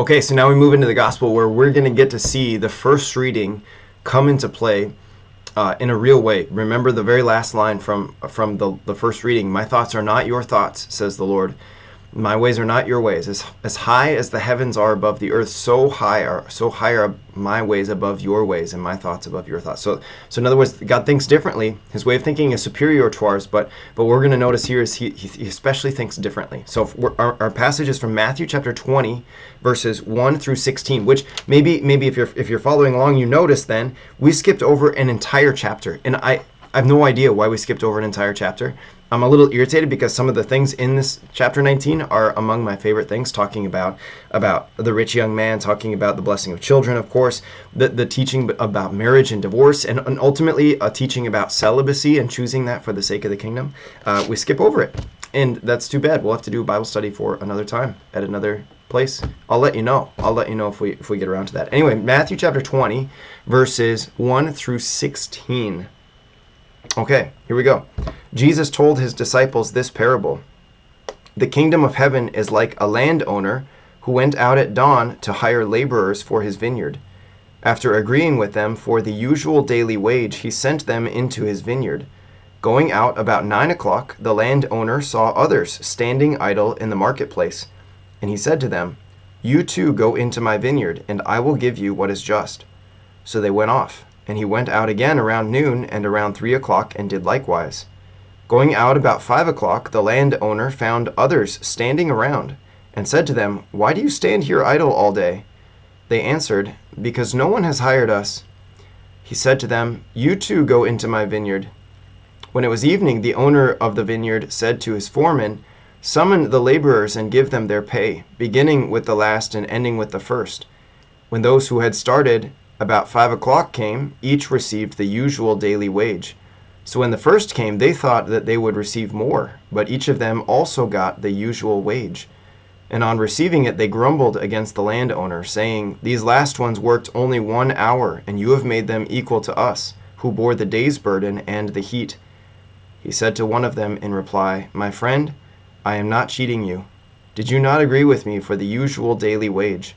Okay, so now we move into the gospel where we're going to get to see the first reading come into play in a real way. Remember the very last line from the first reading. My thoughts are not your thoughts, says the Lord. My ways are not your ways. As high as the heavens are above the earth, so high are my ways above your ways, and my thoughts above your thoughts. So in other words, God thinks differently. His way of thinking is superior to ours, but what we're going to notice here is he especially thinks differently. So our passage is from Matthew chapter 20, verses 1 through 16, which maybe if you're following along, you notice then we skipped over an entire chapter, and I have no idea why we skipped over an entire chapter. I'm a little irritated because some of the things in this chapter 19 are among my favorite things, talking about the rich young man, talking about the blessing of children, of course, the teaching about marriage and divorce, and ultimately a teaching about celibacy and choosing that for the sake of the kingdom. We skip over it, and that's too bad. We'll have to do a Bible study for another time at another place. I'll let you know. If we get around to that. Anyway, Matthew chapter 20, verses 1 through 16. Okay, here we go. Jesus told his disciples this parable. The kingdom of heaven is like a landowner who went out at dawn to hire laborers for his vineyard. After agreeing with them for the usual daily wage, he sent them into his vineyard. Going out about 9 o'clock, the landowner saw others standing idle in the marketplace. And he said to them, "You too go into my vineyard, and I will give you what is just." So they went off. And he went out again around noon and around 3 o'clock and did likewise. Going out about 5 o'clock, the landowner found others standing around and said to them, "Why do you stand here idle all day?" They answered, "Because no one has hired us." He said to them, "You too go into my vineyard." When it was evening, the owner of the vineyard said to his foreman, "Summon the laborers and give them their pay, beginning with the last and ending with the first." When those who had started about 5 o'clock came, each received the usual daily wage. So when the first came, they thought that they would receive more, but each of them also got the usual wage. And on receiving it, they grumbled against the landowner, saying, "These last ones worked only 1 hour, and you have made them equal to us, who bore the day's burden and the heat." He said to one of them in reply, "My friend, I am not cheating you. Did you not agree with me for the usual daily wage?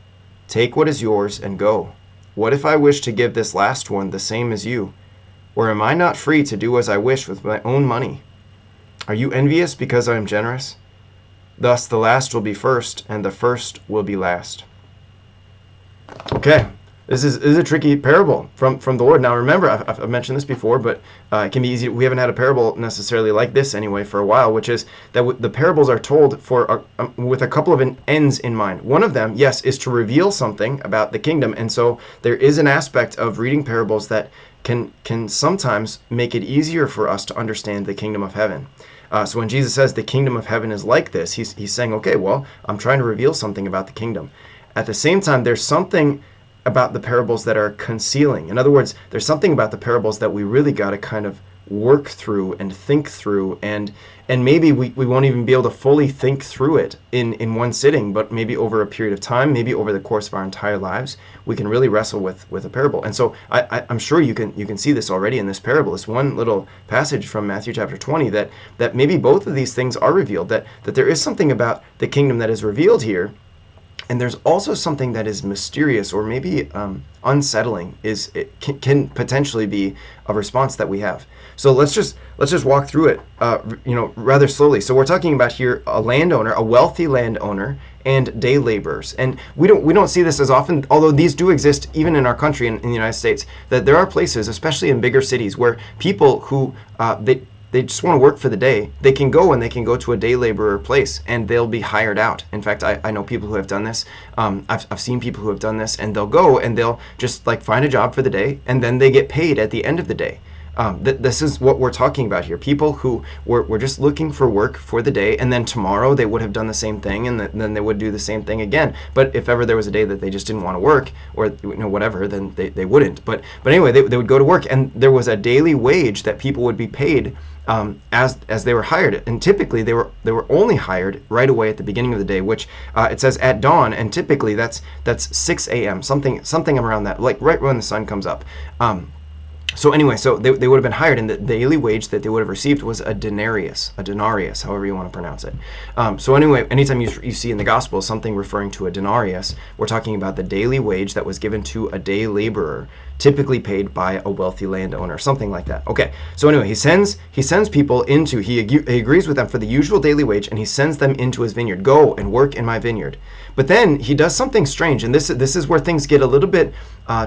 Take what is yours and go. What if I wish to give this last one the same as you? Or am I not free to do as I wish with my own money? Are you envious because I am generous? Thus the last will be first, and the first will be last." Okay, this is a tricky parable from the Lord. Now remember, I've mentioned this before, but it can be easy. We haven't had a parable necessarily like this anyway for a while, which is that the parables are told with a couple of ends in mind. One of them, yes, is to reveal something about the kingdom, and so there is an aspect of reading parables that can sometimes make it easier for us to understand the kingdom of heaven. So when Jesus says the kingdom of heaven is like this, he's saying, okay, well, I'm trying to reveal something about the kingdom. At the same time, there's something about the parables that are concealing. In other words, there's something about the parables that we really got to kind of work through and think through, and maybe we won't even be able to fully think through it in one sitting, but maybe over a period of time, maybe over the course of our entire lives, we can really wrestle with a parable. And so I'm sure you can see this already in this parable, this one little passage from Matthew chapter 20, that maybe both of these things are revealed, that there is something about the kingdom that is revealed here. And there's also something that is mysterious or maybe unsettling. It can potentially be a response that we have. So let's just walk through it, rather slowly. So we're talking about here a landowner, a wealthy landowner, and day laborers. And we don't see this as often, although these do exist even in our country, in the United States, that there are places, especially in bigger cities, where people who they just want to work for the day, they can go to a day laborer place and they'll be hired out. In fact, I know people who have done this. I've seen people who have done this, and they'll go and they'll just like find a job for the day, and then they get paid at the end of the day. This is what we're talking about here. People who were just looking for work for the day, and then tomorrow they would have done the same thing, and then they would do the same thing again. But if ever there was a day that they just didn't want to work, or whatever, then they wouldn't. But anyway, they would go to work, and there was a daily wage that people would be paid as they were hired. And typically they were only hired right away at the beginning of the day, which it says at dawn, and typically that's 6 a.m. something around that, like right when the sun comes up. So anyway, so they would have been hired, and the daily wage that they would have received was a denarius, however you want to pronounce it. So anyway, anytime you see in the gospel something referring to a denarius, we're talking about the daily wage that was given to a day laborer, typically paid by a wealthy landowner, something like that. Okay, so anyway, he sends people into, he agrees with them for the usual daily wage, and he sends them into his vineyard. Go and work in my vineyard. But then he does something strange, and this is where things get a little bit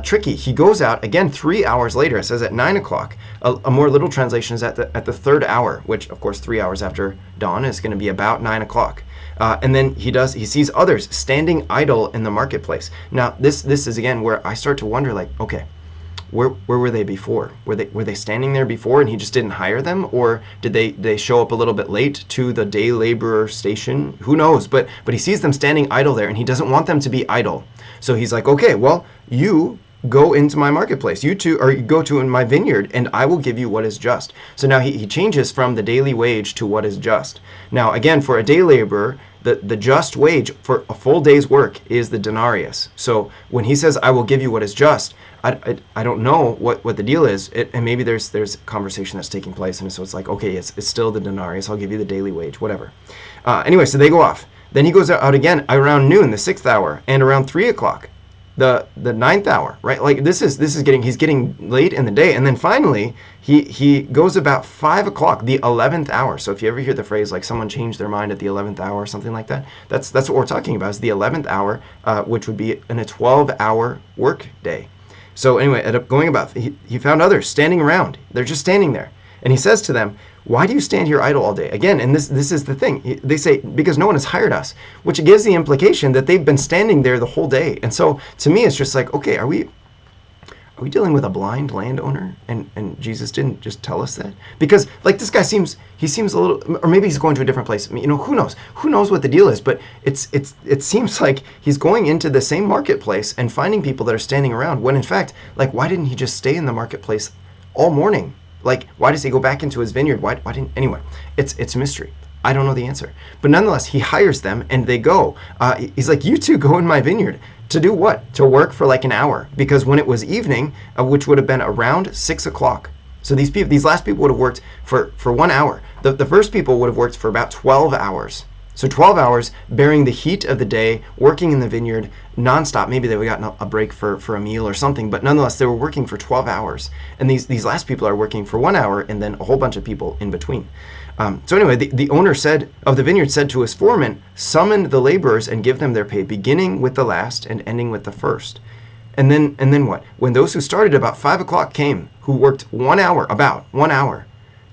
tricky. He goes out again 3 hours later. It says at 9 o'clock. A more literal translation is at the third hour, which of course 3 hours after dawn is going to be about 9 o'clock. And then he sees others standing idle in the marketplace. Now this is again where I start to wonder, like, okay, where were they before? Were they standing there before and he just didn't hire them, or did they show up a little bit late to the day laborer station? Who knows? But he sees them standing idle there, and he doesn't want them to be idle. So he's like, okay, well, you go into my marketplace, you two, or you go to in my vineyard, and I will give you what is just. So now he changes from the daily wage to what is just. Now again, for a day laborer, the just wage for a full day's work is the denarius. So when he says, I will give you what is just, I don't know what the deal is, and maybe there's conversation that's taking place, and so it's like, okay, it's still the denarius, I'll give you the daily wage, whatever. Anyway, so they go off. Then he goes out again around noon, the 6th hour, and around 3 o'clock, the 9th hour, right? Like he's getting late in the day, and then finally he goes about 5 o'clock, the 11th hour. So if you ever hear the phrase like someone changed their mind at the 11th hour or something like that, that's what we're talking about, is the 11th hour, which would be in a 12-hour work day. So anyway, ended up going about, he found others standing around. They're just standing there. And he says to them, why do you stand here idle all day? Again, and this is the thing. They say, because no one has hired us, which gives the implication that they've been standing there the whole day. And so to me, it's just like, okay, are we dealing with a blind landowner? And Jesus didn't just tell us that? Because like this guy seems a little, or maybe he's going to a different place. I mean, who knows? Who knows what the deal is? But it seems like he's going into the same marketplace and finding people that are standing around, when in fact, like, why didn't he just stay in the marketplace all morning? Like, why does he go back into his vineyard? Why didn't, anyway, it's a mystery. I don't know the answer. But nonetheless, he hires them and they go. He's like, you two go in my vineyard. To do what? To work for like an hour. Because when it was evening, which would have been around 6 o'clock. So these last people would have worked for 1 hour. The first people would have worked for about 12 hours. So 12 hours, bearing the heat of the day, working in the vineyard nonstop. Maybe they would have gotten a break for a meal or something, but nonetheless, they were working for 12 hours. And these last people are working for 1 hour, and then a whole bunch of people in between. So anyway, the owner of the vineyard said to his foreman, summon the laborers and give them their pay, beginning with the last and ending with the first. And then what? When those who started about 5 o'clock came, who worked 1 hour, about 1 hour,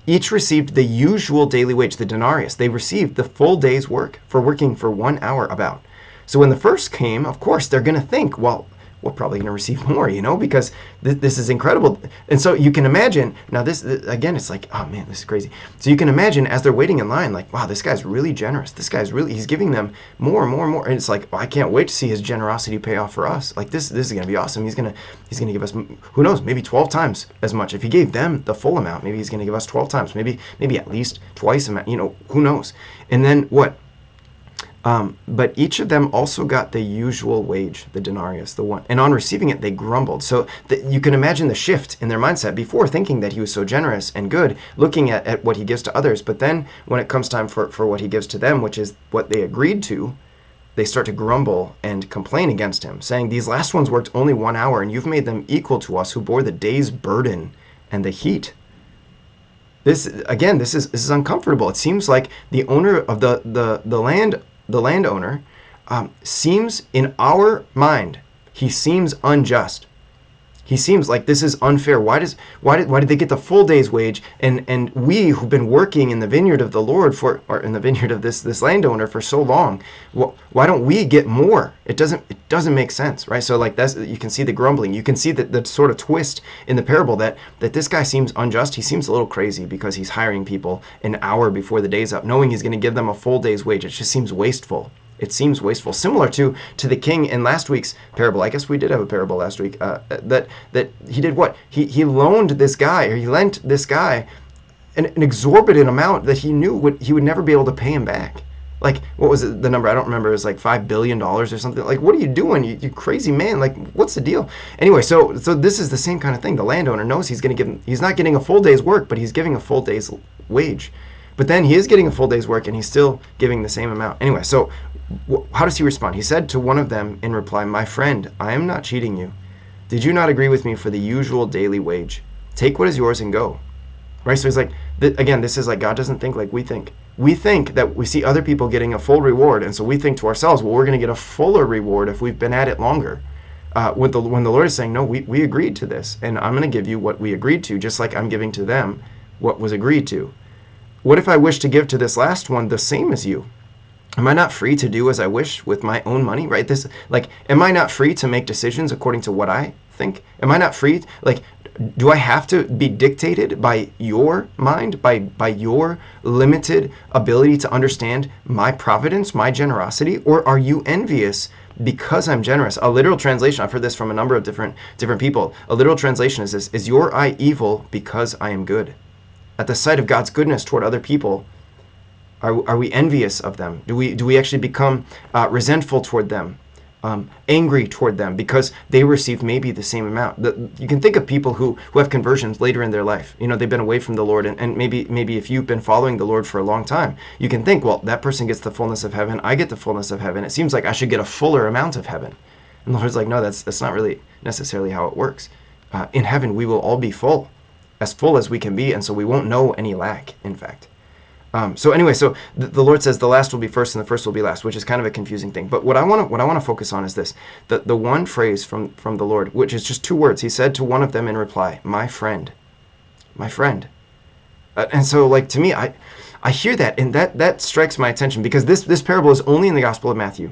each received the usual daily wage, the denarius. They received the full day's work for working for 1 hour about. So when the first came, of course, they're going to think, well, we're probably going to receive more, because this is incredible. And so you can imagine, now this, again, it's like, oh man, this is crazy. So you can imagine as they're waiting in line, like, wow, this guy's really generous. This guy's really, he's giving them more and more and more. And it's like, oh, I can't wait to see his generosity pay off for us. Like this is going to be awesome. He's going to give us, who knows, maybe 12 times as much. If he gave them the full amount, maybe he's going to give us 12 times, maybe at least twice amount, who knows? And then what? But each of them also got the usual wage, the denarius, the one. And on receiving it, they grumbled. So you can imagine the shift in their mindset before, thinking that he was so generous and good, looking at what he gives to others. But then when it comes time for what he gives to them, which is what they agreed to, they start to grumble and complain against him, saying, these last ones worked only 1 hour, and you've made them equal to us who bore the day's burden and the heat. This is uncomfortable. It seems like the owner of the landowner seems, in our mind, he seems unjust. He seems like this is unfair. Why did they get the full day's wage, and we who've been working in the vineyard of the Lord or in the vineyard of this landowner for so long, why don't we get more? It doesn't make sense, right? So like you can see the grumbling. You can see the sort of twist in the parable that this guy seems unjust. He seems a little crazy because he's hiring people an hour before the day's up, knowing he's going to give them a full day's wage. It just seems wasteful. It seems wasteful, similar to the king in last week's parable. I guess we did have a parable last week. That he did what? He loaned this guy, or he lent this guy an exorbitant amount that he knew he would never be able to pay him back. Like, what was it, the number? I don't remember. It was like $5 billion or something. Like, what are you doing? You crazy man. Like, what's the deal? Anyway, so this is the same kind of thing. The landowner knows he's going to give, he's not getting a full day's work, but he's giving a full day's wage. But then he is getting a full day's work and he's still giving the same amount. Anyway, so how does he respond? He said to one of them in reply, "My friend, I am not cheating you. Did you not agree with me for the usual daily wage? Take what is yours and go." Right? So he's like, again, this is like God doesn't think like we think. We think that we see other people getting a full reward, and so we think to ourselves, well, we're going to get a fuller reward if we've been at it longer. When the Lord is saying, no, we agreed to this, and I'm going to give you what we agreed to, just like I'm giving to them what was agreed to. What if I wish to give to this last one the same as you? Am I not free to do as I wish with my own money? Right? This, like, am I not free to make decisions according to what I think? Am I not free? Like, do I have to be dictated by your mind, by your limited ability to understand my providence, my generosity? Or are you envious because I'm generous? A literal translation, I've heard this from a number of different people. A literal translation is this: is your eye evil because I am good? At the sight of God's goodness toward other people, are we envious of them? Do we actually become resentful toward them? Angry toward them because they received maybe the same amount. You can think of people who have conversions later in their life. You know, they've been away from the Lord, and maybe if you've been following the Lord for a long time, you can think, well, that person gets the fullness of heaven, I get the fullness of heaven. It seems like I should get a fuller amount of heaven. And the Lord's like, no, that's not really necessarily how it works. In heaven, we will all be full as we can be, and so we won't know any lack, in fact. So anyway, so the Lord says the last will be first and the first will be last, which is kind of a confusing thing. But what I want to focus on is this: the one phrase from the Lord, which is just 2 words. He said to one of them in reply, "My friend, my friend." And so, like, to me, I hear that, and that strikes my attention, because this parable is only in the Gospel of Matthew.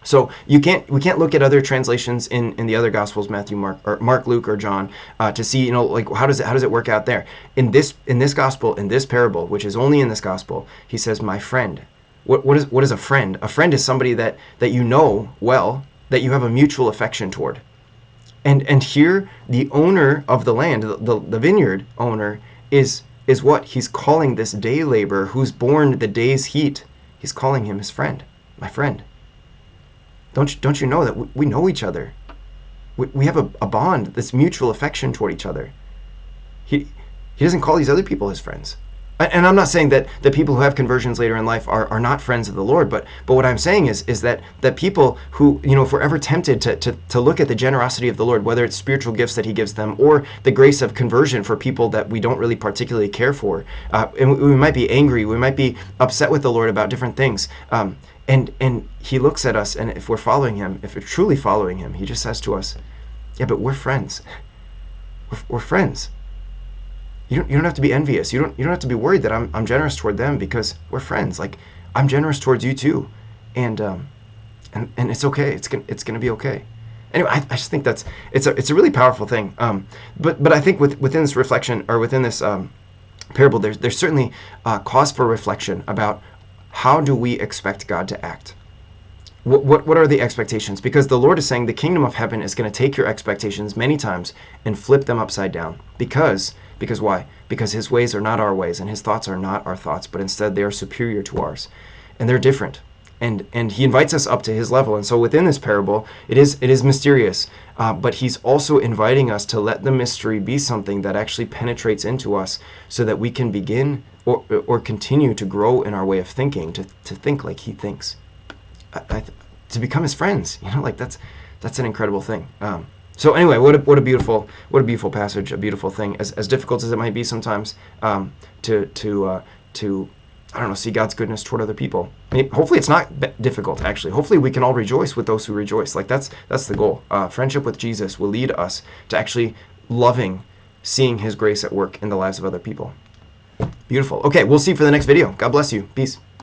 So we can't look at other translations in the other Gospels, Matthew, Mark, Luke, or John, to see, you know, like, how does it work out there. In this Gospel, in this parable, which is only in this Gospel, he says, "My friend." What is a friend? A friend is somebody that you know well, that you have a mutual affection toward. And here, the owner of the land, the vineyard owner, is what? He's calling this day laborer who's borne the day's heat. He's calling him his friend, my friend. Don't you know that we know each other? We have a bond, this mutual affection toward each other. He doesn't call these other people his friends. And I'm not saying that people who have conversions later in life are not friends of the Lord, but what I'm saying is that people who, you know, if we're ever tempted to look at the generosity of the Lord, whether it's spiritual gifts that he gives them or the grace of conversion for people that we don't really particularly care for, and we might be angry, we might be upset with the Lord about different things, and he looks at us, and if we're following him, if we're truly following him, he just says to us, yeah, but we're friends. We're friends. You don't have to be envious. You don't have to be worried that I'm generous toward them, because we're friends. Like, I'm generous towards you too, and it's okay. It's gonna be okay. Anyway, I just think it's a really powerful thing. But I think within this reflection, or within this parable, there's certainly cause for reflection about how do we expect God to act. What are the expectations? Because the Lord is saying the kingdom of heaven is going to take your expectations many times and flip them upside down. Because why? Because his ways are not our ways, and his thoughts are not our thoughts, but instead they are superior to ours, and they're different. And he invites us up to his level. And so within this parable, it is mysterious, but he's also inviting us to let the mystery be something that actually penetrates into us, so that we can begin or continue to grow in our way of thinking, to think like he thinks. To become his friends, you know, like that's an incredible thing. So anyway, what a beautiful passage, a beautiful thing, as difficult as it might be sometimes, to I don't know, see God's goodness toward other people. I mean, hopefully it's not difficult, actually. Hopefully we can all rejoice with those who rejoice. Like, that's the goal. Friendship with Jesus will lead us to actually loving, seeing his grace at work in the lives of other people. Beautiful. Okay, we'll see you for the next video. God bless you. Peace.